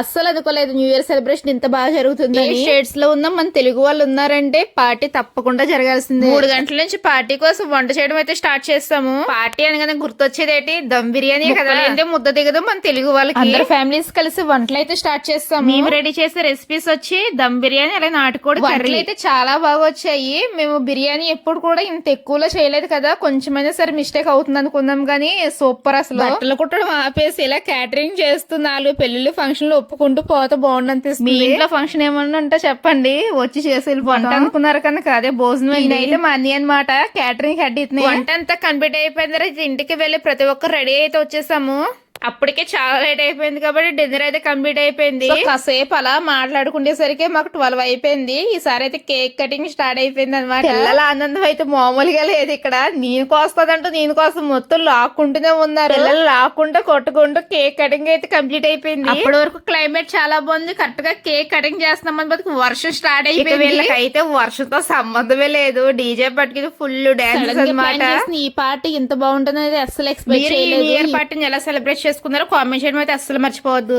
అస్సలు అనుకోలేదు new year celebration ఇంత బాగా జరుగుతుంది. స్టేట్స్ లో ఉన్న మన తెలుగు వాళ్ళు ఉన్నారంటే పార్టీ తప్పకుండా జరగాల్సిందే. 3 గంటల నుంచి పార్టీ కోసం వంట చేయడం అయితే స్టార్ట్ చేస్తాము. పార్టీ అనగానే గుర్తొచ్చేది ఏంటి, దమ్ బిర్యానీ కదా. అంటే ముద్ద దిగదు మన తెలుగు వాళ్ళకి. అందరు ఫ్యామిలీస్ కలిసి వంటలు అయితే స్టార్ట్ చేస్తాము. మేము రెడీ చేసే రెసిపీస్ వచ్చి దమ్ బిర్యానీ, అలాగే నాటుకోడి కర్రీ అయితే చాలా బాగా వచ్చాయి. మేము బిర్యానీ ఎప్పుడు కూడా ఇంత ఎక్కువలో చేయలేదు కదా, కొంచెమైనా సరే మిస్టేక్ అవుతుంది అనుకుందాం కానీ సూపర్. అసలు బట్టలు కుట్టడం ఆపేసి ఇలా క్యాటరింగ్ చేస్తున్నాను. పెళ్లిళ్ళు ఫంక్షన్లు ఒప్పుకుంటూ పోతే బాగుండు అనిపిస్తుంది. మీ ఇంట్లో ఫంక్షన్ ఏమన్నా ఉంటే చెప్పండి, వచ్చి చేసి వంట అనుకున్నారు కనుక అదే భోజనం అయితే మా అన్ని అనమాట క్యాటరింగ్ హెడ్. వంట అంతా కంప్లీట్ అయిపోయింది. ఇంటికి వెళ్ళి ప్రతి ఒక్కరు రెడీ అయితే వచ్చేసాము. అప్పటికే చాలా లేట్ అయిపోయింది కాబట్టి డిన్నర్ అయితే కంప్లీట్ అయిపోయింది. కాసేపు అలా మాట్లాడుకునేసరికి మాకు 12 అయిపోయింది. ఈసారి అయితే కేక్ కటింగ్ స్టార్ట్ అయిపోయింది అనమాట. పిల్లల ఆనందం అయితే మామూలుగా లేదు. ఇక్కడ నేను కోస్తదంటూ నేను కోసం మొత్తం లాక్కుంటూనే ఉన్నారు. పిల్లలు లాక్కుంటూ కొట్టుకుంటూ కేక్ కటింగ్ అయితే కంప్లీట్ అయిపోయింది. అప్పటి వరకు క్లైమేట్ చాలా బాగుంది. కరెక్ట్ గా కేక్ కటింగ్ చేస్తున్నాం బతుకు వర్షం స్టార్ట్ అయిపోయింది. వీళ్ళకైతే వర్షంతో సంబంధమే లేదు. డీజే పట్టుకుని ఫుల్ డాన్స్ అనమాట. ఈ పార్టీ ఇంత బాగుంటుంది అసలు ఎక్స్పెక్ట్ చేయలేదు. న్యూ ఇయర్ పార్టీని ఎలా సెలబ్రేట్ చేసుకున్నారో కామెంట్ చేయడం అయితే అస్సలు మర్చిపోవద్దు.